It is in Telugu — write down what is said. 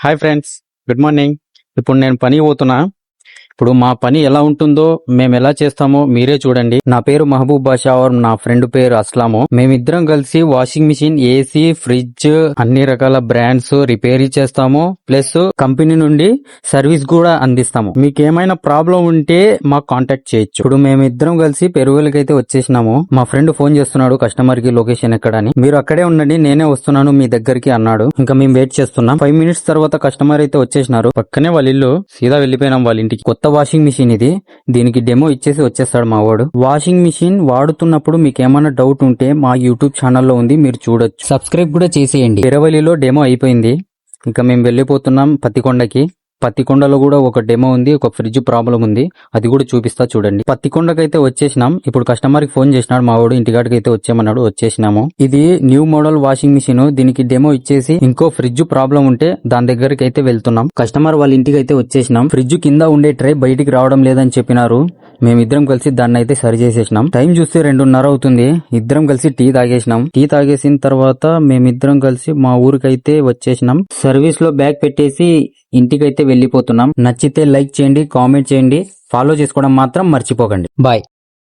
Hi friends, good morning. ఇప్పుడు నేను పని పోతున్నా. ఇప్పుడు మా పని ఎలా ఉంటుందో, మేము ఎలా చేస్తామో మీరే చూడండి. నా పేరు మహబూబ్ బాషా और నా ఫ్రెండ్ పేరు అస్లాము. మేమిద్దరం కలిసి వాషింగ్ మిషన్, ఏసీ, ఫ్రిడ్జ్ అన్ని రకాల బ్రాండ్స్ రిపేర్ చేస్తాము. ప్లస్ కంపెనీ నుండి సర్వీస్ కూడా అందిస్తాము. మీకు ఏమైనా ప్రాబ్లం ఉంటే మాకు కాంటాక్ట్ చేయొచ్చు. ఇప్పుడు మేమిద్దరం కలిసి పెరుగులకైతే వచ్చేసినాము. మా ఫ్రెండ్ ఫోన్ చేస్తున్నాడు కస్టమర్ కి లొకేషన్ ఎక్కడని. మీరు అక్కడే ఉండండి, నేనే వస్తున్నాను మీ దగ్గరికి అన్నాడు. ఇంకా మేము వెయిట్ చేస్తున్నాం. 5 minutes తర్వాత కస్టమర్ అయితే వచ్చేసినారు. పక్కనే వాళ్ళ ఇల్లు. సీదా వెళ్ళిపోయినాం వాళ్ళ ఇంటికి. కొత్త వాషింగ్ మిషన్ ఇది. దీనికి డెమో ఇచ్చేసి వచ్చేస్తాడు మా వాడు. వాషింగ్ మిషన్ వాడుతున్నప్పుడు మీకు ఏమైనా డౌట్ ఉంటే మా యూట్యూబ్ ఛానల్లో ఉంది, మీరు చూడొచ్చు. సబ్స్క్రైబ్ కూడా చేసేయండి. ఇరవైలో డెమో అయిపోయింది. ఇంకా మేము వెళ్ళిపోతున్నాం పత్తికొండకి. పత్తికొండలో కూడా ఒక డెమో ఉంది, ఒక ఫ్రిడ్జ్ ప్రాబ్లం ఉంది, అది కూడా చూపిస్తా చూడండి. పత్తికొండకైతే వచ్చేసినాం. ఇప్పుడు కస్టమర్ కి ఫోన్ చేసినాడు మా వాడు, ఇంటికాడికి అయితే వచ్చేయమన్నాడు. వచ్చేసినాము. ఇది న్యూ మోడల్ వాషింగ్ మిషన్. దీనికి డెమో ఇచ్చేసి ఇంకో ఫ్రిడ్జ్ ప్రాబ్లం ఉంటే దాని దగ్గరికి అయితే వెళ్తున్నాం. కస్టమర్ వాళ్ళ ఇంటికి అయితే వచ్చేసినాం. ఫ్రిడ్జ్ కింద ఉండే ట్రే బయటికి రావడం లేదని చెప్పినారు. మేమిద్దరం కలిసి దాన్ని అయితే సరి చేసేసినాం. టైం చూస్తే 2:30 అవుతుంది. ఇద్దరం కలిసి టీ తాగేసినాం. టీ తాగేసిన తర్వాత మేమిద్దరం కలిసి మా ఊరికైతే వచ్చేసినాం. సర్వీస్ లో బ్యాగ్ పెట్టేసి ఇంటికైతే వెళ్ళిపోతున్నాం. నచ్చితే లైక్ చేయండి, కామెంట్ చేయండి, ఫాలో చేసుకోవడం మాత్రం మర్చిపోకండి. బాయ్.